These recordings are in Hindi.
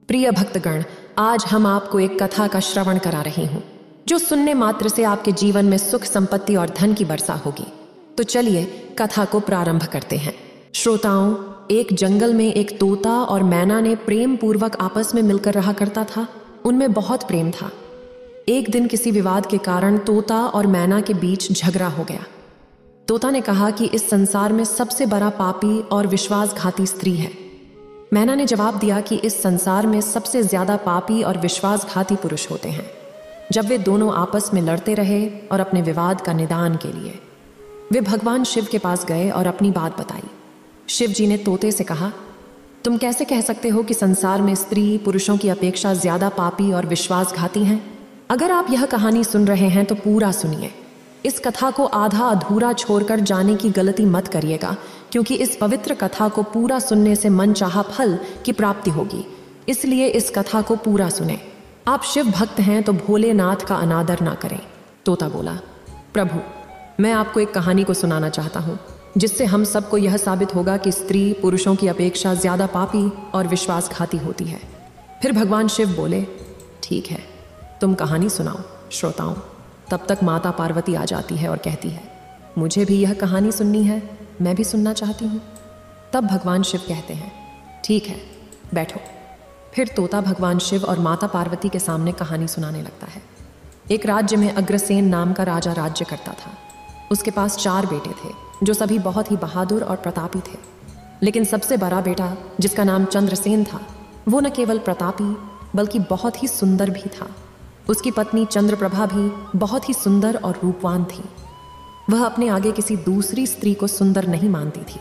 प्रिय भक्तगण, आज हम आपको एक कथा का श्रवण करा रही हूँ जो सुनने मात्र से आपके जीवन में सुख, संपत्ति और धन की वर्षा होगी। तो चलिए कथा को प्रारंभ करते हैं। श्रोताओं, एक जंगल में एक तोता और मैना ने प्रेम पूर्वक आपस में मिलकर रहा करता था। उनमें बहुत प्रेम था। एक दिन किसी विवाद के कारण तोता और मैना के बीच झगड़ा हो गया। तोता ने कहा कि इस संसार में सबसे बड़ा पापी और विश्वासघाती स्त्री है। मैना ने जवाब दिया कि इस संसार में सबसे ज्यादा पापी और विश्वासघाती पुरुष होते हैं। जब वे दोनों आपस में लड़ते रहे और अपने विवाद का निदान के लिए वे भगवान शिव के पास गए और अपनी बात बताई। शिव जी ने तोते से कहा, तुम कैसे कह सकते हो कि संसार में स्त्री पुरुषों की अपेक्षा ज्यादा पापी और विश्वासघाती हैं? अगर आप यह कहानी सुन रहे हैं तो पूरा सुनिए। इस कथा को आधा अधूरा छोड़कर जाने की गलती मत करिएगा, क्योंकि इस पवित्र कथा को पूरा सुनने से मनचाहा फल की प्राप्ति होगी। इसलिए इस कथा को पूरा सुने। आप शिव भक्त हैं तो भोलेनाथ का अनादर ना करें। तोता बोला, प्रभु, मैं आपको एक कहानी को सुनाना चाहता हूँ जिससे हम सबको यह साबित होगा कि स्त्री पुरुषों की अपेक्षा ज्यादा पापी और विश्वासघाती होती है। फिर भगवान शिव बोले, ठीक है, तुम कहानी सुनाओ। श्रोताओं, तब तक माता पार्वती आ जाती है और कहती है, मुझे भी यह कहानी सुननी है, मैं भी सुनना चाहती हूँ। तब भगवान शिव कहते हैं, ठीक है, बैठो। फिर तोता भगवान शिव और माता पार्वती के सामने कहानी सुनाने लगता है। एक राज्य में अग्रसेन नाम का राजा राज्य करता था। उसके पास 4 बेटे थे जो सभी बहुत ही बहादुर और प्रतापी थे। लेकिन सबसे बड़ा बेटा, जिसका नाम चंद्रसेन था, वो न केवल प्रतापी बल्कि बहुत ही सुंदर भी था। उसकी पत्नी चंद्रप्रभा भी बहुत ही सुंदर और रूपवान थी। वह अपने आगे किसी दूसरी स्त्री को सुंदर नहीं मानती थी।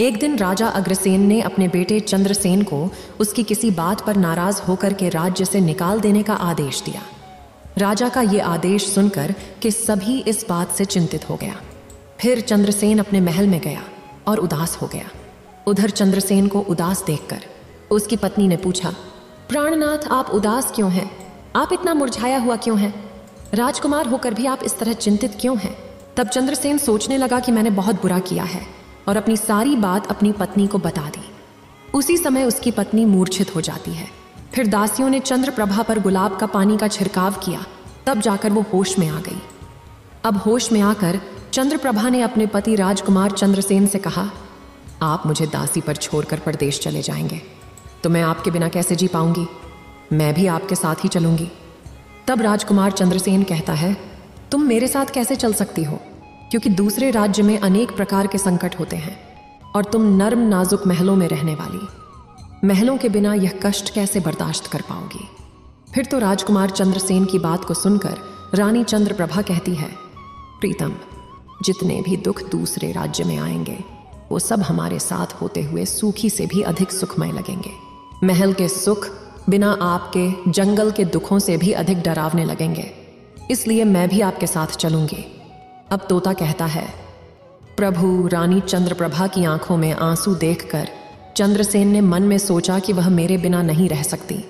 एक दिन राजा अग्रसेन ने अपने बेटे चंद्रसेन को उसकी किसी बात पर नाराज होकर के राज्य से निकाल देने का आदेश दिया। राजा का ये आदेश सुनकर कि सभी इस बात से चिंतित हो गया। फिर चंद्रसेन अपने महल में गया और उदास हो गया। उधर चंद्रसेन को उदास देखकर उसकी पत्नी ने पूछा, प्राणनाथ, आप उदास क्यों हैं? आप इतना मुरझाया हुआ क्यों हैं? राजकुमार होकर भी आप इस तरह चिंतित क्यों हैं? तब चंद्रसेन सोचने लगा कि मैंने बहुत बुरा किया है और अपनी सारी बात अपनी पत्नी को बता दी। उसी समय उसकी पत्नी मूर्छित हो जाती है। फिर दासियों ने चंद्रप्रभा पर गुलाब का पानी का छिड़काव किया। तब जाकर वो होश में आ गई। अब होश में आकर चंद्रप्रभा ने अपने पति राजकुमार चंद्रसेन से कहा, आप मुझे दासी पर छोड़कर परदेश चले जाएंगे तो मैं आपके बिना कैसे जी पाऊंगी? मैं भी आपके साथ ही चलूंगी। तब राजकुमार चंद्रसेन कहता है, तुम मेरे साथ कैसे चल सकती हो? क्योंकि दूसरे राज्य में अनेक प्रकार के संकट होते हैं और तुम नर्म नाजुक महलों में रहने वाली, महलों के बिना यह कष्ट कैसे बर्दाश्त कर पाओगी? फिर तो राजकुमार चंद्रसेन की बात को सुनकर रानी चंद्रप्रभा कहती है, प्रीतम, जितने भी दुख दूसरे राज्य में आएंगे वो सब हमारे साथ होते हुए सूखी से भी अधिक सुखमय लगेंगे। महल के सुख बिना आपके जंगल के दुखों से भी अधिक डरावने लगेंगे। इसलिए मैं भी आपके साथ चलूंगी। अब तोता कहता है, प्रभु, रानी चंद्रप्रभा की आंखों में आंसू देखकर चंद्रसेन ने मन में सोचा कि वह मेरे बिना नहीं रह सकती,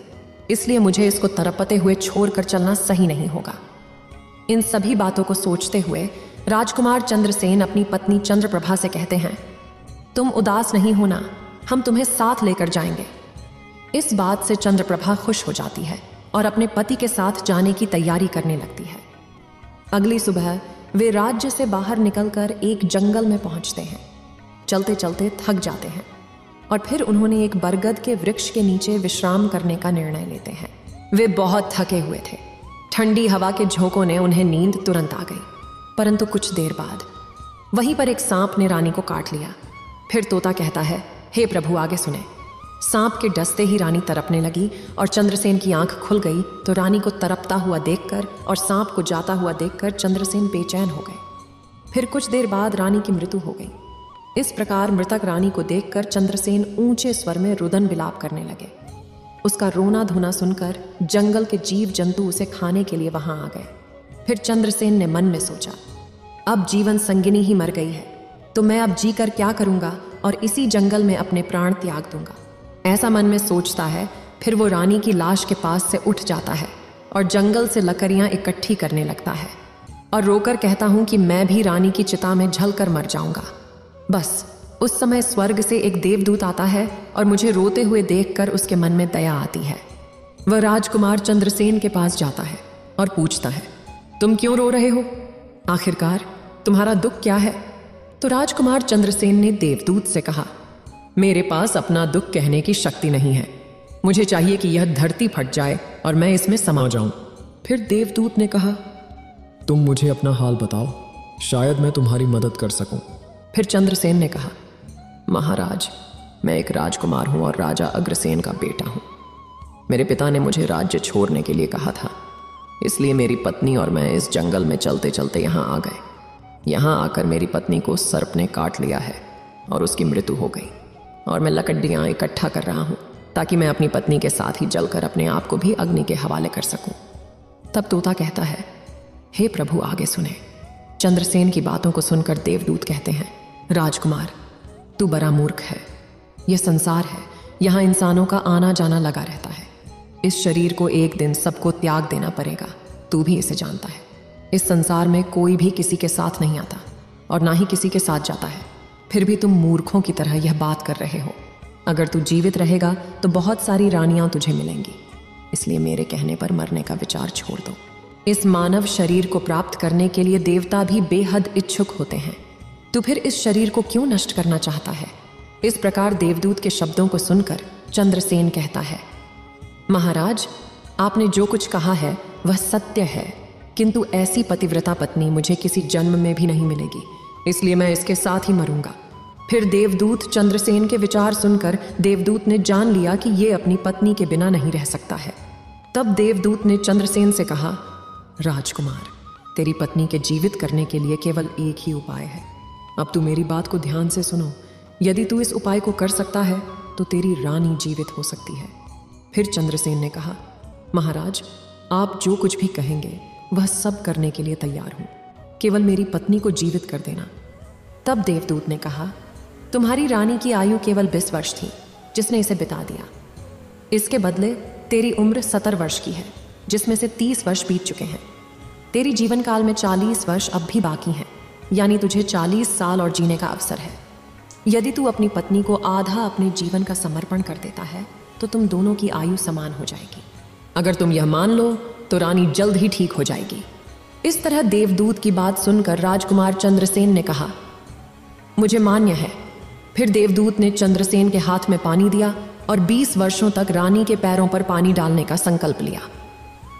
इसलिए मुझे इसको तड़पते हुए छोड़कर चलना सही नहीं होगा। इन सभी बातों को सोचते हुए राजकुमार चंद्रसेन अपनी पत्नी चंद्रप्रभा से कहते हैं, तुम उदास नहीं होना, हम तुम्हें साथ लेकर जाएंगे। इस बात से चंद्रप्रभा खुश हो जाती है और अपने पति के साथ जाने की तैयारी करने लगती है। अगली सुबह वे राज्य से बाहर निकलकर एक जंगल में पहुंचते हैं। चलते चलते थक जाते हैं और फिर उन्होंने एक बरगद के वृक्ष के नीचे विश्राम करने का निर्णय लेते हैं। वे बहुत थके हुए थे। ठंडी हवा के झोंकों ने उन्हें नींद तुरंत आ गई। परंतु कुछ देर बाद वहीं पर एक सांप ने रानी को काट लिया। फिर तोता कहता है, हे प्रभु, आगे सुने। सांप के डसते ही रानी तड़पने लगी और चंद्रसेन की आंख खुल गई तो रानी को तड़पता हुआ देखकर और सांप को जाता हुआ देखकर चंद्रसेन बेचैन हो गए। फिर कुछ देर बाद रानी की मृत्यु हो गई। इस प्रकार मृतक रानी को देखकर चंद्रसेन ऊंचे स्वर में रुदन विलाप करने लगे। उसका रोना धोना सुनकर जंगल के जीव जंतु उसे खाने के लिए वहां आ गए। फिर चंद्रसेन ने मन में सोचा, अब जीवन संगिनी ही मर गई है तो मैं अब जी कर क्या करूंगा और इसी जंगल में अपने प्राण त्याग दूंगा। ऐसा मन में सोचता है। फिर वो रानी की लाश के पास से उठ जाता है और जंगल से लकड़ियां इकट्ठी करने लगता है और रोकर कहता हूं कि मैं भी रानी की चिता में जलकर मर जाऊंगा। बस उस समय स्वर्ग से एक देवदूत आता है और मुझे रोते हुए देखकर उसके मन में दया आती है। वह राजकुमार चंद्रसेन के पास जाता है और पूछता है, तुम क्यों रो रहे हो? आखिरकार तुम्हारा दुख क्या है? तो राजकुमार चंद्रसेन ने देवदूत से कहा, मेरे पास अपना दुख कहने की शक्ति नहीं है। मुझे चाहिए कि यह धरती फट जाए और मैं इसमें समा जाऊं। फिर देवदूत ने कहा, तुम मुझे अपना हाल बताओ, शायद मैं तुम्हारी मदद कर सकूं। फिर चंद्रसेन ने कहा, महाराज, मैं एक राजकुमार हूं और राजा अग्रसेन का बेटा हूं। मेरे पिता ने मुझे राज्य छोड़ने के लिए कहा था, इसलिए मेरी पत्नी और मैं इस जंगल में चलते चलते यहाँ आ गए। यहाँ आकर मेरी पत्नी को सर्प ने काट लिया है और उसकी मृत्यु हो गई, और मैं लकड़ियाँ इकट्ठा कर रहा हूँ ताकि मैं अपनी पत्नी के साथ ही जलकर अपने आप को भी अग्नि के हवाले कर सकूं। तब तोता कहता है, हे प्रभु, आगे सुने। चंद्रसेन की बातों को सुनकर देवदूत कहते हैं, राजकुमार, तू बड़ा मूर्ख है। यह संसार है, यहाँ इंसानों का आना जाना लगा रहता है। इस शरीर को एक दिन सबको त्याग देना पड़ेगा, तू भी इसे जानता है। इस संसार में कोई भी किसी के साथ नहीं आता और ना ही किसी के साथ जाता है, फिर भी तुम मूर्खों की तरह यह बात कर रहे हो। अगर तू जीवित रहेगा तो बहुत सारी रानियां तुझे मिलेंगी, इसलिए मेरे कहने पर मरने का विचार छोड़ दो। इस मानव शरीर को प्राप्त करने के लिए देवता भी बेहद इच्छुक होते हैं, तो फिर इस शरीर को क्यों नष्ट करना चाहता है? इस प्रकार देवदूत के शब्दों को सुनकर चंद्रसेन कहता है, महाराज, आपने जो कुछ कहा है वह सत्य है, किंतु ऐसी पतिव्रता पत्नी मुझे किसी जन्म में भी नहीं मिलेगी, इसलिए मैं इसके साथ ही मरूंगा। फिर देवदूत चंद्रसेन के विचार सुनकर देवदूत ने जान लिया कि ये अपनी पत्नी के बिना नहीं रह सकता है। तब देवदूत ने चंद्रसेन से कहा, राजकुमार, तेरी पत्नी के जीवित करने के लिए केवल एक ही उपाय है। अब तू मेरी बात को ध्यान से सुनो। यदि तू इस उपाय को कर सकता है तो तेरी रानी जीवित हो सकती है। फिर चंद्रसेन ने कहा, महाराज, आप जो कुछ भी कहेंगे वह सब करने के लिए तैयार हूं, केवल मेरी पत्नी को जीवित कर देना। तब देवदूत ने कहा, तुम्हारी रानी की आयु केवल 20 वर्ष थी, जिसने इसे बिता दिया। इसके बदले तेरी उम्र 70 वर्ष की है, जिसमें से 30 वर्ष बीत चुके हैं। तेरी जीवन काल में 40 वर्ष अब भी बाकी हैं, यानी तुझे 40 साल और जीने का अवसर है। यदि तू अपनी पत्नी को आधा अपने जीवन का समर्पण कर देता है तो तुम दोनों की आयु समान हो जाएगी। अगर तुम यह मान लो तो रानी जल्द ही ठीक हो जाएगी। इस तरह देवदूत की बात सुनकर राजकुमार चंद्रसेन ने कहा, मुझे मान्य है। फिर देवदूत ने चंद्रसेन के हाथ में पानी दिया और 20 वर्षों तक रानी के पैरों पर पानी डालने का संकल्प लिया।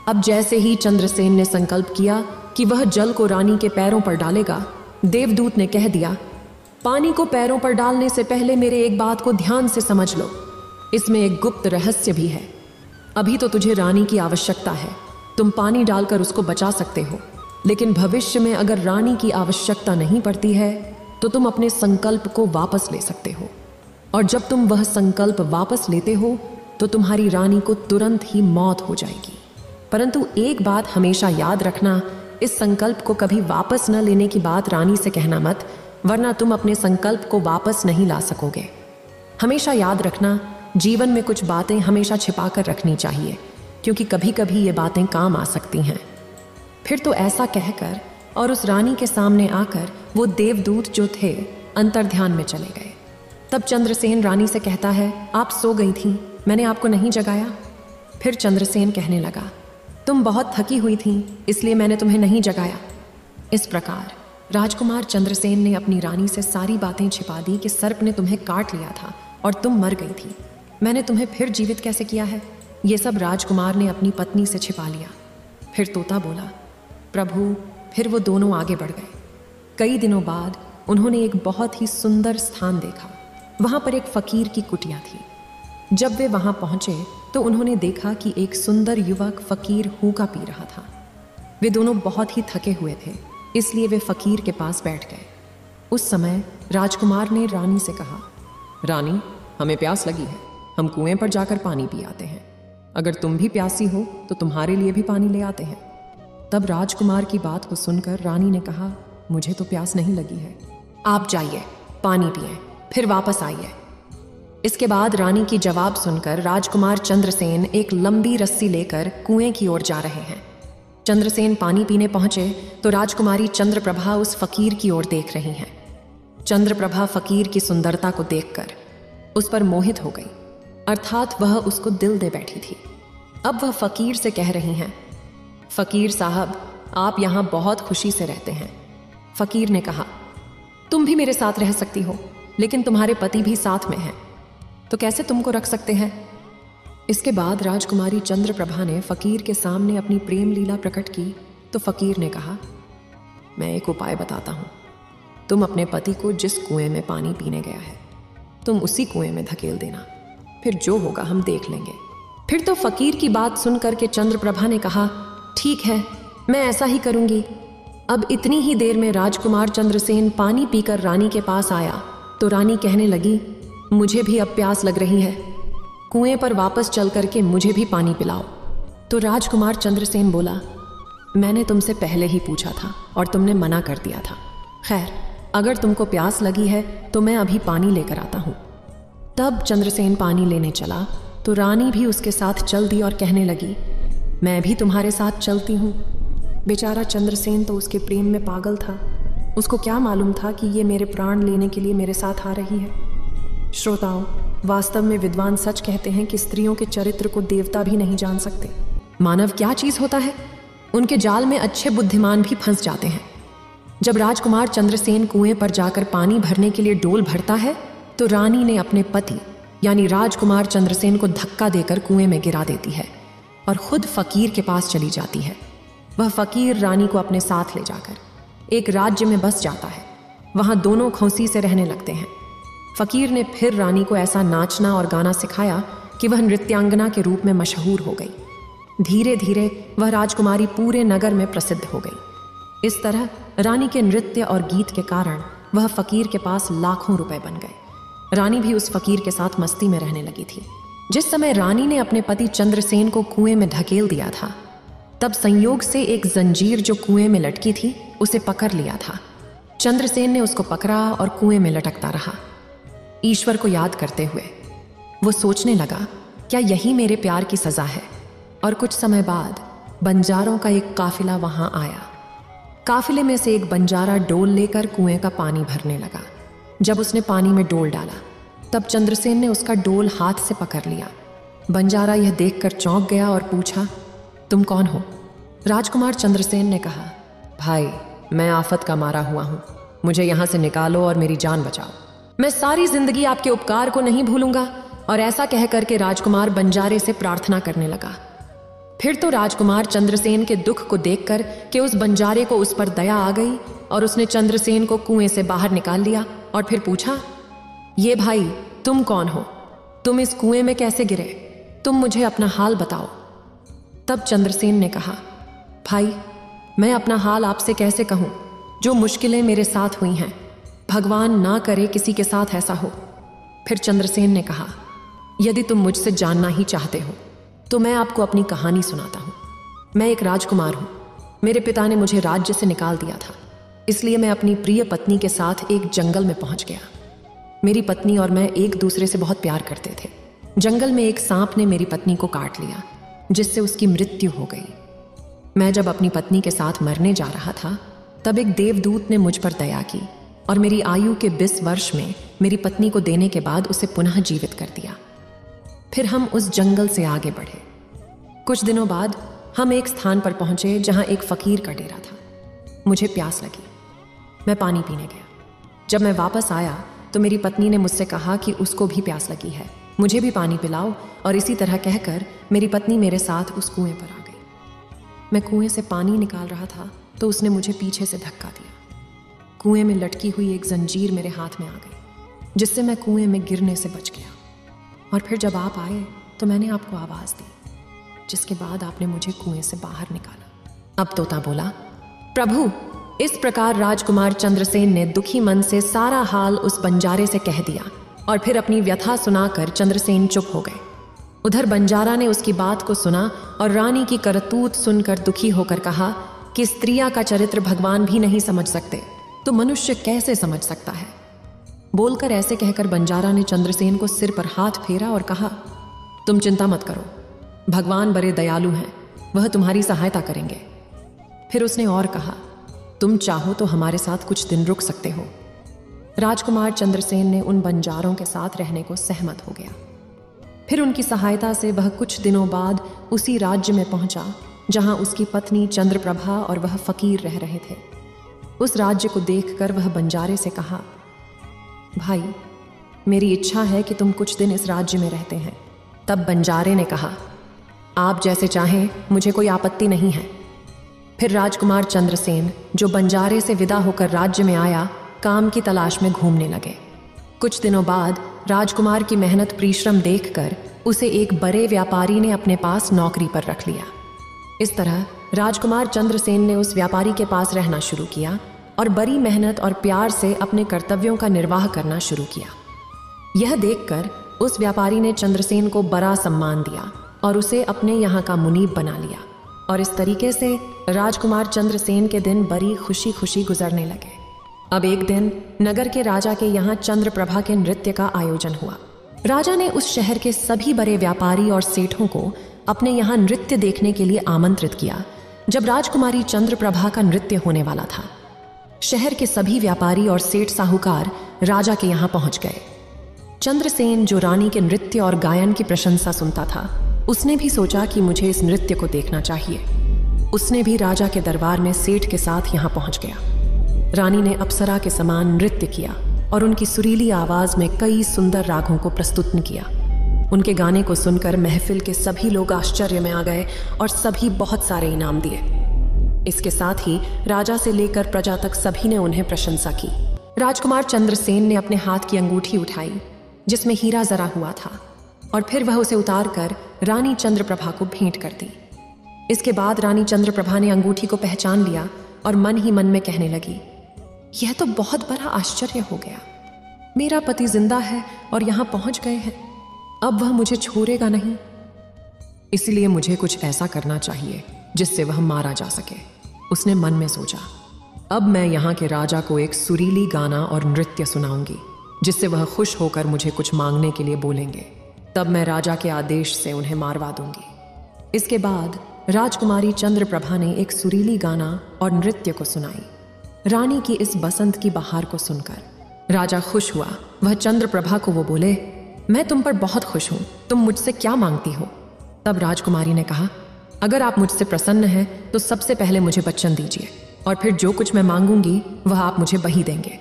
अब जैसे ही चंद्रसेन ने संकल्प किया कि वह जल को रानी के पैरों पर डालेगा, देवदूत ने कह दिया, पानी को पैरों पर डालने से पहले मेरे एक बात को ध्यान से समझ लो। इसमें एक गुप्त रहस्य भी है। अभी तो तुझे रानी की आवश्यकता है, तुम पानी डालकर उसको बचा सकते हो, लेकिन भविष्य में अगर रानी की आवश्यकता नहीं पड़ती है तो तुम अपने संकल्प को वापस ले सकते हो, और जब तुम वह संकल्प वापस लेते हो तो तुम्हारी रानी को तुरंत ही मौत हो जाएगी। परंतु एक बात हमेशा याद रखना, इस संकल्प को कभी वापस न लेने की बात रानी से कहना मत, वरना तुम अपने संकल्प को वापस नहीं ला सकोगे। हमेशा याद रखना, जीवन में कुछ बातें हमेशा छिपा कर रखनी चाहिए, क्योंकि कभी कभी ये बातें काम आ सकती हैं। फिर तो ऐसा कहकर और उस रानी के सामने आकर वो देवदूत जो थे अंतर्ध्यान में चले गए। तब चंद्रसेन रानी से कहता है, आप सो गई थी, मैंने आपको नहीं जगाया? फिर चंद्रसेन कहने लगा, तुम बहुत थकी हुई थी, इसलिए मैंने तुम्हें नहीं जगाया। इस प्रकार राजकुमार चंद्रसेन ने अपनी रानी से सारी बातें छिपा दी कि सर्प ने तुम्हें काट लिया था और तुम मर गई थी। मैंने तुम्हें फिर जीवित कैसे किया है, ये सब राजकुमार ने अपनी पत्नी से छिपा लिया। फिर तोता बोला, प्रभु। फिर वो दोनों आगे बढ़ गए। कई दिनों बाद उन्होंने एक बहुत ही सुंदर स्थान देखा। वहां पर एक फकीर की कुटिया थी। जब वे वहां पहुंचे तो उन्होंने देखा कि एक सुंदर युवक फकीर हूका पी रहा था। वे दोनों बहुत ही थके हुए थे, इसलिए वे फकीर के पास बैठ गए। उस समय राजकुमार ने रानी से कहा, रानी, हमें प्यास लगी है, हम कुएं पर जाकर पानी पी आते हैं। अगर तुम भी प्यासी हो तो तुम्हारे लिए भी पानी ले आते हैं। तब राजकुमार की बात को सुनकर रानी ने कहा, मुझे तो प्यास नहीं लगी है, आप जाइए, पानी पिए, फिर वापस आइए। इसके बाद रानी की जवाब सुनकर राजकुमार चंद्रसेन एक लंबी रस्सी लेकर कुएं की ओर जा रहे हैं। चंद्रसेन पानी पीने पहुंचे तो राजकुमारी चंद्रप्रभा उस फकीर की ओर देख रही हैं। चंद्रप्रभा फकीर की सुंदरता को देखकर उस पर मोहित हो गई, अर्थात वह उसको दिल दे बैठी थी। अब वह फकीर से कह रही हैं, फकीर साहब, आप यहाँ बहुत खुशी से रहते हैं। फकीर ने कहा, तुम भी मेरे साथ रह सकती हो, लेकिन तुम्हारे पति भी साथ में हैं, तो कैसे तुमको रख सकते हैं? इसके बाद राजकुमारी चंद्रप्रभा ने फकीर के सामने अपनी प्रेम लीला प्रकट की तो फकीर ने कहा, मैं एक उपाय बताता हूँ। तुम अपने पति को जिस कुएं में पानी पीने गया है, तुम उसी कुएं में धकेल देना, फिर जो होगा हम देख लेंगे। फिर तो फकीर की बात सुन करके चंद्रप्रभा ने कहा, ठीक है, मैं ऐसा ही करूंगी। अब इतनी ही देर में राजकुमार चंद्रसेन पानी पीकर रानी के पास आया तो रानी कहने लगी, मुझे भी अब प्यास लग रही है, कुएं पर वापस चल करके मुझे भी पानी पिलाओ। तो राजकुमार चंद्रसेन बोला, मैंने तुमसे पहले ही पूछा था और तुमने मना कर दिया था। खैर, अगर तुमको प्यास लगी है तो मैं अभी पानी लेकर आता हूँ। तब चंद्रसेन पानी लेने चला तो रानी भी उसके साथ चल दी और कहने लगी, मैं भी तुम्हारे साथ चलती हूँ। बेचारा चंद्रसेन तो उसके प्रेम में पागल था। उसको क्या मालूम था कि ये मेरे प्राण लेने के लिए मेरे साथ आ रही है। श्रोताओं, वास्तव में विद्वान सच कहते हैं कि स्त्रियों के चरित्र को देवता भी नहीं जान सकते। मानव क्या चीज होता है, उनके जाल में अच्छे बुद्धिमान भी फंस जाते हैं। जब राजकुमार चंद्रसेन कुएं पर जाकर पानी भरने के लिए डोल भरता है तो रानी ने अपने पति यानी राजकुमार चंद्रसेन को धक्का देकर कुएं में गिरा देती है और खुद फकीर के पास चली जाती है। वह फकीर रानी को अपने साथ ले जाकर एक राज्य में बस जाता है। वहां दोनों खौसी से रहने लगते हैं। फकीर ने फिर रानी को ऐसा नाचना और गाना सिखाया कि वह नृत्यांगना के रूप में मशहूर हो गई। धीरे धीरे वह राजकुमारी पूरे नगर में प्रसिद्ध हो गई। इस तरह रानी के नृत्य और गीत के कारण वह फकीर के पास लाखों रुपए बन गए। रानी भी उस फकीर के साथ मस्ती में रहने लगी थी। जिस समय रानी ने अपने पति चंद्रसेन को कुएं में धकेल दिया था, तब संयोग से एक जंजीर जो कुएं में लटकी थी उसे पकड़ लिया था। चंद्रसेन ने उसको पकड़ा और कुएं में लटकता रहा। ईश्वर को याद करते हुए वो सोचने लगा, क्या यही मेरे प्यार की सजा है? और कुछ समय बाद बंजारों का एक काफिला वहां आया। काफिले में से एक बंजारा डोल लेकर कुएं का पानी भरने लगा। जब उसने पानी में डोल डाला, तब चंद्रसेन ने उसका डोल हाथ से पकड़ लिया। बंजारा यह देखकर चौंक गया और पूछा, तुम कौन हो? राजकुमार चंद्रसेन ने कहा, भाई, मैं आफत का मारा हुआ हूं, मुझे यहां से निकालो और मेरी जान बचाओ। मैं सारी जिंदगी आपके उपकार को नहीं भूलूंगा। और ऐसा कह करके राजकुमार बंजारे से प्रार्थना करने लगा। फिर तो राजकुमार चंद्रसेन के दुख को देखकर कि उस बंजारे को उस पर दया आ गई और उसने चंद्रसेन को कुएं से बाहर निकाल लिया और फिर पूछा, ये भाई, तुम कौन हो? तुम इस कुएं में कैसे गिरे? तुम मुझे अपना हाल बताओ। तब चंद्रसेन ने कहा, भाई, मैं अपना हाल आपसे कैसे कहूं? जो मुश्किलें मेरे साथ हुई हैं, भगवान ना करे किसी के साथ ऐसा हो। फिर चंद्रसेन ने कहा, यदि तुम मुझसे जानना ही चाहते हो तो मैं आपको अपनी कहानी सुनाता हूँ। मैं एक राजकुमार हूँ। मेरे पिता ने मुझे राज्य से निकाल दिया था, इसलिए मैं अपनी प्रिय पत्नी के साथ एक जंगल में पहुंच गया। मेरी पत्नी और मैं एक दूसरे से बहुत प्यार करते थे। जंगल में एक सांप ने मेरी पत्नी को काट लिया, जिससे उसकी मृत्यु हो गई। मैं जब अपनी पत्नी के साथ मरने जा रहा था, तब एक देवदूत ने मुझ पर दया की और मेरी आयु के 20 वर्ष में मेरी पत्नी को देने के बाद उसे पुनः जीवित कर दिया। फिर हम उस जंगल से आगे बढ़े। कुछ दिनों बाद हम एक स्थान पर पहुंचे जहां एक फकीर का डेरा था। मुझे प्यास लगी, मैं पानी पीने गया। जब मैं वापस आया तो मेरी पत्नी ने मुझसे कहा कि उसको भी प्यास लगी है, मुझे भी पानी पिलाओ। और इसी तरह कहकर मेरी पत्नी मेरे साथ उस कुएं पर आ गई। मैं कुएं से पानी निकाल रहा था तो उसने मुझे पीछे से धक्का दिया। कुएं में लटकी हुई एक जंजीर मेरे हाथ में आ गई, जिससे मैं कुएं में गिरने से बच गया। और फिर जब आप आए तो मैंने आपको आवाज दी, जिसके बाद आपने मुझे कुएं से बाहर निकाला। अब तोता बोला, प्रभु, इस प्रकार राजकुमार चंद्रसेन ने दुखी मन से सारा हाल उस बंजारे से कह दिया और फिर अपनी व्यथा सुनाकर चंद्रसेन चुप हो गए। उधर बंजारा ने उसकी बात को सुना और रानी की करतूत सुनकर दुखी होकर कहा कि स्त्रिया का चरित्र भगवान भी नहीं समझ सकते, तो मनुष्य कैसे समझ सकता है? बोलकर ऐसे कहकर बंजारा ने चंद्रसेन को सिर पर हाथ फेरा और कहा, तुम चिंता मत करो, भगवान बड़े दयालु हैं, वह तुम्हारी सहायता करेंगे। फिर उसने और कहा, तुम चाहो तो हमारे साथ कुछ दिन रुक सकते हो। राजकुमार चंद्रसेन ने उन बंजारों के साथ रहने को सहमत हो गया। फिर उनकी सहायता से वह कुछ दिनों बाद उसी राज्य में पहुंचा जहां उसकी पत्नी चंद्रप्रभा और वह फकीर रह रहे थे। उस राज्य को देखकर वह बंजारे से कहा, भाई, मेरी इच्छा है कि तुम कुछ दिन इस राज्य में रहते हैं। तब बंजारे ने कहा, आप जैसे चाहें, मुझे कोई आपत्ति नहीं है। फिर राजकुमार चंद्रसेन, जो बंजारे से विदा होकर राज्य में आया, काम की तलाश में घूमने लगे। कुछ दिनों बाद राजकुमार की मेहनत परिश्रम देखकर उसे एक बड़े व्यापारी ने अपने पास नौकरी पर रख लिया। इस तरह राजकुमार चंद्रसेन ने उस व्यापारी के पास रहना शुरू किया और बड़ी मेहनत और प्यार से अपने कर्तव्यों का निर्वाह करना शुरू किया। यह देखकर उस व्यापारी ने चंद्रसेन को बड़ा सम्मान दिया और उसे अपने यहाँ का मुनीब बना लिया। और इस तरीके से राजकुमार चंद्रसेन के दिन बड़ी खुशी खुशी गुजरने लगे। अब एक दिन नगर के राजा के यहाँ चंद्रप्रभा के नृत्य का आयोजन हुआ। राजा ने उस शहर के सभी बड़े व्यापारी और सेठों को अपने यहाँ नृत्य देखने के लिए आमंत्रित किया। जब राजकुमारी चंद्रप्रभा का नृत्य होने वाला था, शहर के सभी व्यापारी और सेठ साहूकार राजा के यहाँ पहुंच गए। चंद्रसेन, जो रानी के नृत्य और गायन की प्रशंसा सुनता था, उसने भी सोचा कि मुझे इस नृत्य को देखना चाहिए। उसने भी राजा के दरबार में सेठ के साथ यहाँ पहुंच गया। रानी ने अप्सरा के समान नृत्य किया और उनकी सुरीली आवाज में कई सुंदर रागों को प्रस्तुत किया। उनके गाने को सुनकर महफिल के सभी लोग आश्चर्य में आ गए और सभी बहुत सारे इनाम दिए। इसके साथ ही राजा से लेकर प्रजा तक सभी ने उन्हें प्रशंसा की। राजकुमार चंद्रसेन ने अपने हाथ की अंगूठी उठाई जिसमें हीरा जरा हुआ था और फिर वह उसे उतारकर रानी चंद्रप्रभा को भेंट कर दी। इसके बाद रानी चंद्रप्रभा ने अंगूठी को पहचान लिया और मन ही मन में कहने लगी, यह तो बहुत बड़ा आश्चर्य हो गया। मेरा पति जिंदा है और यहाँ पहुंच गए हैं। अब वह मुझे छोड़ेगा नहीं, इसलिए मुझे कुछ ऐसा करना चाहिए जिससे वह मारा जा सके। उसने मन में सोचा, अब मैं यहाँ के राजा को एक सुरीली गाना और नृत्य सुनाऊंगी जिससे वह खुश होकर मुझे कुछ मांगने के लिए बोलेंगे। तब मैं राजा के आदेश से उन्हें मारवा दूंगी। इसके बाद राजकुमारी चंद्रप्रभा ने एक सुरीली गाना और नृत्य को सुनाई। रानी की इस बसंत की बहार को सुनकर राजा खुश हुआ। वह चंद्रप्रभा को वो बोले, मैं तुम पर बहुत खुश हूं, तुम मुझसे क्या मांगती हो? तब राजकुमारी ने कहा, अगर आप मुझसे प्रसन्न हैं तो सबसे पहले मुझे वचन दीजिए और फिर जो कुछ मैं मांगूंगी वह आप मुझे वही देंगे।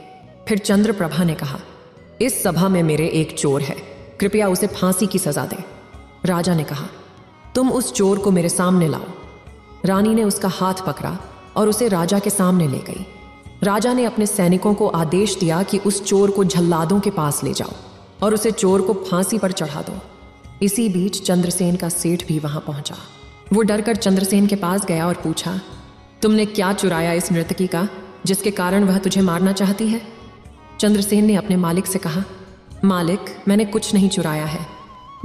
फिर चंद्रप्रभा ने कहा, इस सभा में मेरे एक चोर है, कृपया उसे फांसी की सजा दें। राजा ने कहा, तुम उस चोर को मेरे सामने लाओ। रानी ने उसका हाथ पकड़ा और उसे राजा के सामने ले गई। राजा ने अपने सैनिकों को आदेश दिया कि उस चोर को जल्लादों के पास ले जाओ और उसे चोर को फांसी पर चढ़ा दो। इसी बीच चंद्रसेन का सेठ भी वहां पहुंचा। वो डरकर चंद्रसेन के पास गया और पूछा, तुमने क्या चुराया इस नर्तकी का जिसके कारण वह तुझे मारना चाहती है? चंद्रसेन ने अपने मालिक से कहा, मालिक, मैंने कुछ नहीं चुराया है,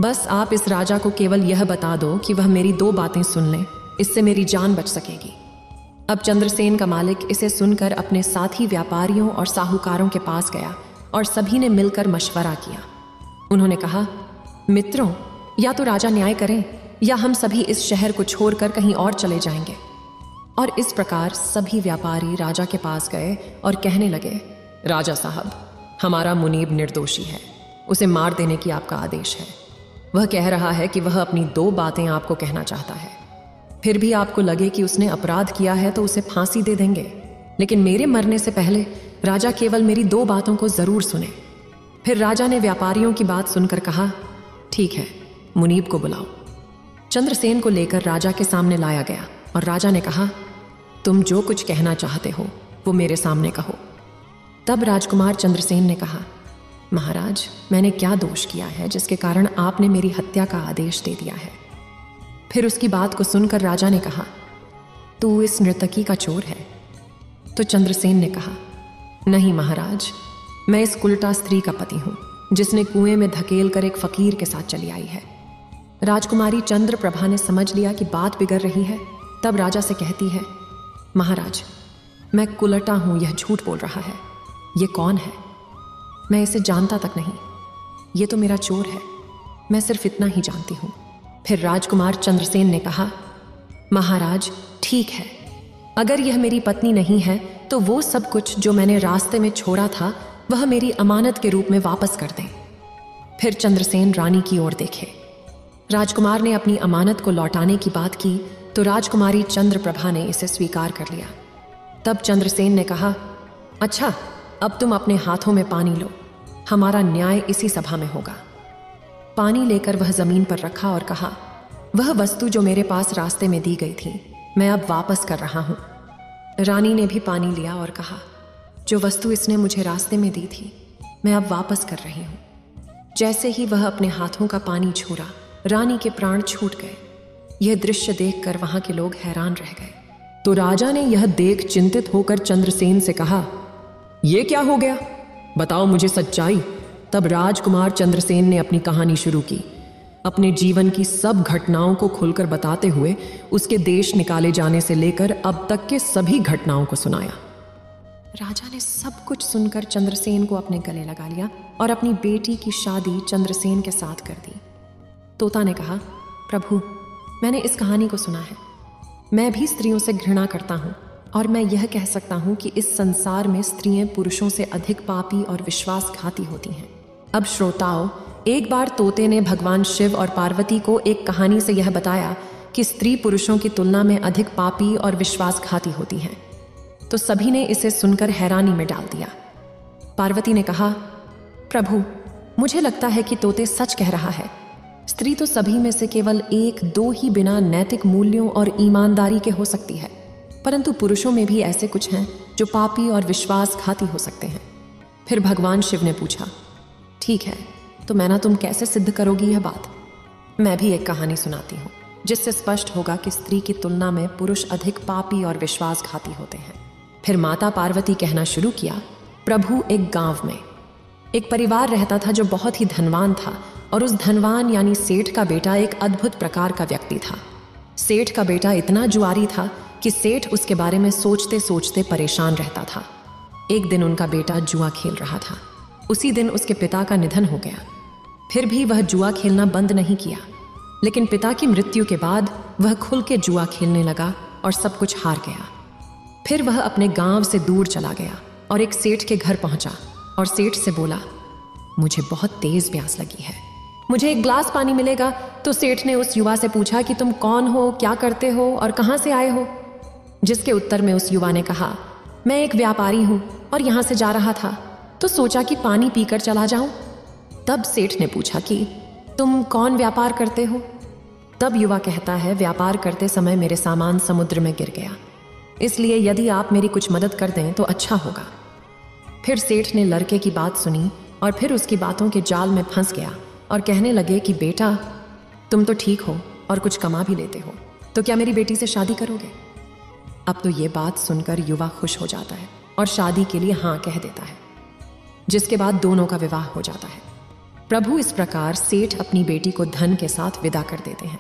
बस आप इस राजा को केवल यह बता दो कि वह मेरी 2 बातें सुन ले, इससे मेरी जान बच सकेगी। अब चंद्रसेन का मालिक इसे सुनकर अपने साथी व्यापारियों और साहूकारों के पास गया और सभी ने मिलकर मशवरा किया। उन्होंने कहा, मित्रों, या तो राजा न्याय करें या हम सभी इस शहर को छोड़कर कहीं और चले जाएंगे। और इस प्रकार सभी व्यापारी राजा के पास गए और कहने लगे, राजा साहब, हमारा मुनीब निर्दोषी है, उसे मार देने की आपका आदेश है। वह कह रहा है कि वह अपनी 2 बातें आपको कहना चाहता है। फिर भी आपको लगे कि उसने अपराध किया है तो उसे फांसी दे देंगे, लेकिन मेरे मरने से पहले राजा केवल मेरी 2 बातों को जरूर सुने। फिर राजा ने व्यापारियों की बात सुनकर कहा, ठीक है, मुनीब को बुलाओ। चंद्रसेन को लेकर राजा के सामने लाया गया और राजा ने कहा, तुम जो कुछ कहना चाहते हो वो मेरे सामने कहो। तब राजकुमार चंद्रसेन ने कहा, महाराज, मैंने क्या दोष किया है जिसके कारण आपने मेरी हत्या का आदेश दे दिया है? फिर उसकी बात को सुनकर राजा ने कहा, तू इस नर्तकी का चोर है। तो चंद्रसेन ने कहा, नहीं महाराज, मैं इस कुलटा स्त्री का पति हूं जिसने कुएं में धकेल कर एक फकीर के साथ चली आई है। राजकुमारी चंद्रप्रभा ने समझ लिया कि बात बिगड़ रही है। तब राजा से कहती है, महाराज, मैं कुलटा हूं, यह झूठ बोल रहा है। ये कौन है? मैं इसे जानता तक नहीं। ये तो मेरा चोर है, मैं सिर्फ इतना ही जानती हूं। फिर राजकुमार चंद्रसेन ने कहा, महाराज, ठीक है, अगर यह मेरी पत्नी नहीं है तो वो सब कुछ जो मैंने रास्ते में छोड़ा था वह मेरी अमानत के रूप में वापस कर दें। फिर चंद्रसेन रानी की ओर देखे राजकुमार ने अपनी अमानत को लौटाने की बात की तो राजकुमारी चंद्रप्रभा ने इसे स्वीकार कर लिया। तब चंद्रसेन ने कहा, अच्छा, अब तुम अपने हाथों में पानी लो, हमारा न्याय इसी सभा में होगा। पानी लेकर वह जमीन पर रखा और कहा, वह वस्तु जो मेरे पास रास्ते में दी गई थी मैं अब वापस कर रहा हूं। रानी ने भी पानी लिया और कहा, जो वस्तु इसने मुझे रास्ते में दी थी मैं अब वापस कर रही हूं। जैसे ही वह अपने हाथों का पानी छोड़ा, रानी के प्राण छूट गए। यह दृश्य देखकर वहां के लोग हैरान रह गए। तो राजा ने यह देख चिंतित होकर चंद्रसेन से कहा, यह क्या हो गया, बताओ मुझे सच्चाई। तब राजकुमार चंद्रसेन ने अपनी कहानी शुरू की, अपने जीवन की सब घटनाओं को खुलकर बताते हुए उसके देश निकाले जाने से लेकर अब तक के सभी घटनाओं को सुनाया। राजा ने सब कुछ सुनकर चंद्रसेन को अपने गले लगा लिया और अपनी बेटी की शादी चंद्रसेन के साथ कर दी। तोता ने कहा, प्रभु, मैंने इस कहानी को सुना है। मैं भी स्त्रियों से घृणा करता हूँ और मैं यह कह सकता हूँ कि इस संसार में स्त्रियां पुरुषों से अधिक पापी और विश्वासघाती होती हैं। अब श्रोताओं, एक बार तोते ने भगवान शिव और पार्वती को एक कहानी से यह बताया कि स्त्री पुरुषों की तुलना में अधिक पापी और विश्वासघाती होती हैं। तो सभी ने इसे सुनकर हैरानी में डाल दिया। पार्वती ने कहा, प्रभु, मुझे लगता है कि तोते सच कह रहा है। स्त्री तो सभी में से केवल एक दो ही बिना नैतिक मूल्यों और ईमानदारी के हो सकती है, परंतु पुरुषों में भी ऐसे कुछ हैं जो पापी और विश्वासघाती हो सकते हैं। फिर भगवान शिव ने पूछा, ठीक है, तो मैना तुम कैसे सिद्ध करोगी यह बात? मैं भी एक कहानी सुनाती हूँ जिससे स्पष्ट होगा कि स्त्री की तुलना में पुरुष अधिक पापी और विश्वासघाती होते हैं। फिर माता पार्वती कहना शुरू किया, प्रभु, एक गांव में एक परिवार रहता था जो बहुत ही धनवान था और उस धनवान यानी सेठ का बेटा एक अद्भुत प्रकार का व्यक्ति था। सेठ का बेटा इतना जुआरी था कि सेठ उसके बारे में सोचते सोचते परेशान रहता था। एक दिन उनका बेटा जुआ खेल रहा था। उसी दिन उसके पिता का निधन हो गया। फिर भी वह जुआ खेलना बंद नहीं किया, लेकिन पिता की मृत्यु के बाद वह खुल के जुआ खेलने लगा और सब कुछ हार गया। फिर वह अपने गांव से दूर चला गया और एक सेठ के घर पहुंचा और सेठ से बोला, मुझे बहुत तेज प्यास लगी है, मुझे एक ग्लास पानी मिलेगा? तो सेठ ने उस युवा से पूछा कि तुम कौन हो, क्या करते हो और कहां से आए हो? जिसके उत्तर में उस युवा ने कहा, मैं एक व्यापारी हूं और यहां से जा रहा था, तो सोचा कि पानी पीकर चला जाऊं। तब सेठ ने पूछा कि तुम कौन व्यापार करते हो? तब युवा कहता है, व्यापार करते समय मेरे सामान समुद्र में गिर गया, इसलिए यदि आप मेरी कुछ मदद कर दें तो अच्छा होगा। फिर सेठ ने लड़के की बात सुनी और फिर उसकी बातों के जाल में फंस गया और कहने लगे कि बेटा, तुम तो ठीक हो और कुछ कमा भी लेते हो, तो क्या मेरी बेटी से शादी करोगे? अब तो ये बात सुनकर युवा खुश हो जाता है और शादी के लिए हाँ कह देता है, जिसके बाद दोनों का विवाह हो जाता है। प्रभु, इस प्रकार सेठ अपनी बेटी को धन के साथ विदा कर देते हैं।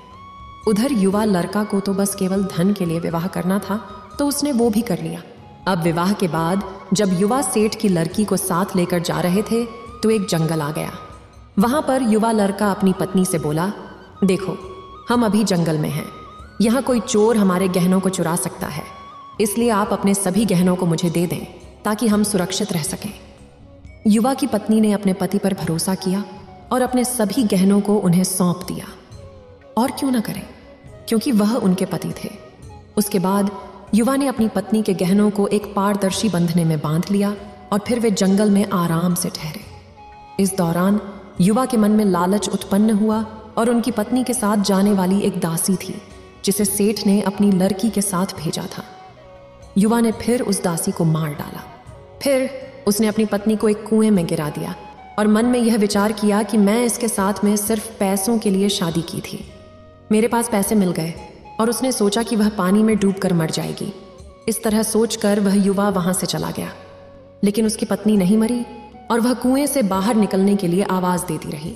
उधर युवा लड़का को तो बस केवल धन के लिए विवाह करना था, तो उसने वो भी कर लिया। अब विवाह के बाद जब युवा सेठ की लड़की को साथ लेकर जा रहे थे तो एक जंगल आ गया। वहां पर युवा लड़का अपनी पत्नी से बोला, देखो, हम अभी जंगल में हैं, यहाँ कोई चोर हमारे गहनों को चुरा सकता है, इसलिए आप अपने सभी गहनों को मुझे दे दें ताकि हम सुरक्षित रह सकें। युवा की पत्नी ने अपने पति पर भरोसा किया और अपने सभी गहनों को उन्हें सौंप दिया। और क्यों ना करें, क्योंकि वह उनके पति थे। उसके बाद युवा ने अपनी पत्नी के गहनों को एक पारदर्शी बंधने में बांध लिया और फिर वे जंगल में आराम से ठहरे। इस दौरान युवा के मन में लालच उत्पन्न हुआ और उनकी पत्नी के साथ जाने वाली एक दासी थी जिसे सेठ ने अपनी लड़की के साथ भेजा था। युवा ने फिर उस दासी को मार डाला। फिर उसने अपनी पत्नी को एक कुएं में गिरा दिया और मन में यह विचार किया कि मैं इसके साथ में सिर्फ पैसों के लिए शादी की थी, मेरे पास पैसे मिल गए, और उसने सोचा कि वह पानी में डूबकर मर जाएगी। इस तरह सोचकर वह युवा वहां से चला गया, लेकिन उसकी पत्नी नहीं मरी और वह कुएं से बाहर निकलने के लिए आवाज देती रही।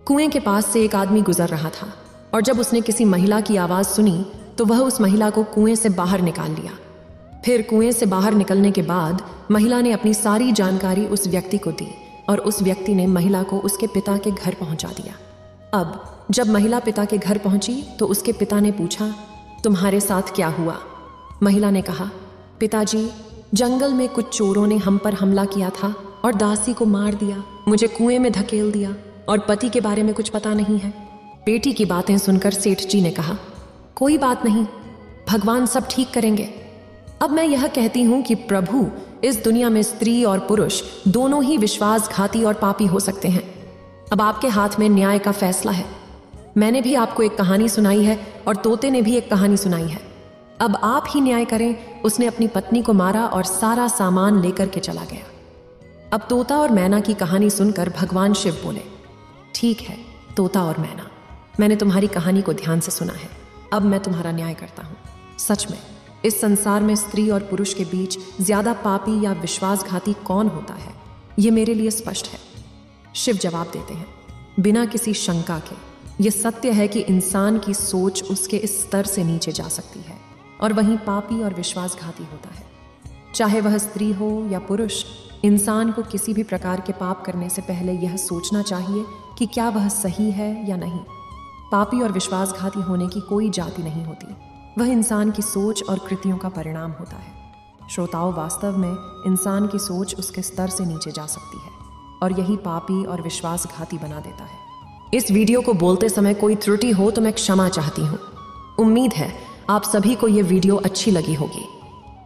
कुएं के पास से एक आदमी गुजर रहा था और जब उसने किसी महिला की आवाज सुनी तो वह उस महिला को कुएं से बाहर निकाल लिया। फिर कुएं से बाहर निकलने के बाद महिला ने अपनी सारी जानकारी उस व्यक्ति को दी और उस व्यक्ति ने महिला को उसके पिता के घर पहुंचा दिया। अब जब महिला पिता के घर पहुंची तो उसके पिता ने पूछा, तुम्हारे साथ क्या हुआ? महिला ने कहा, पिताजी, जंगल में कुछ चोरों ने हम पर हमला किया था और दासी को मार दिया, मुझे कुएं में धकेल दिया और पति के बारे में कुछ पता नहीं है। बेटी की बातें सुनकर सेठ जी ने कहा, कोई बात नहीं, भगवान सब ठीक करेंगे। अब मैं यह कहती हूं कि प्रभु, इस दुनिया में स्त्री और पुरुष दोनों ही विश्वासघाती और पापी हो सकते हैं। अब आपके हाथ में न्याय का फैसला है। मैंने भी आपको एक कहानी सुनाई है और तोते ने भी एक कहानी सुनाई है। अब आप ही न्याय करें। उसने अपनी पत्नी को मारा और सारा सामान लेकर के चला गया। अब तोता और मैना की कहानी सुनकर भगवान शिव बोले, ठीक है तोता और मैना, मैंने तुम्हारी कहानी को ध्यान से सुना है। अब मैं तुम्हारा न्याय करता हूँ। सच में इस संसार में स्त्री और पुरुष के बीच ज्यादा पापी या विश्वासघाती कौन होता है, ये मेरे लिए स्पष्ट है। शिव जवाब देते हैं, बिना किसी शंका के, ये सत्य है कि इंसान की सोच उसके इस स्तर से नीचे जा सकती है और वहीं पापी और विश्वासघाती होता है। चाहे वह स्त्री हो या पुरुष, इंसान को किसी भी प्रकार के पाप करने से पहले यह सोचना चाहिए कि क्या वह सही है या नहीं। पापी और विश्वासघाती होने की कोई जाति नहीं होती, वह इंसान की सोच और कृतियों का परिणाम होता है। श्रोताओं, वास्तव में इंसान की सोच उसके स्तर से नीचे जा सकती है और यही पापी और विश्वासघाती बना देता है। इस वीडियो को बोलते समय कोई त्रुटि हो तो मैं क्षमा चाहती हूँ। उम्मीद है आप सभी को ये वीडियो अच्छी लगी होगी।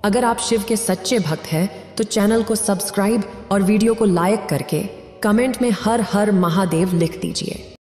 अगर आप शिव के सच्चे भक्त हैं तो चैनल को सब्सक्राइब और वीडियो को लाइक करके कमेंट में हर हर महादेव लिख दीजिए।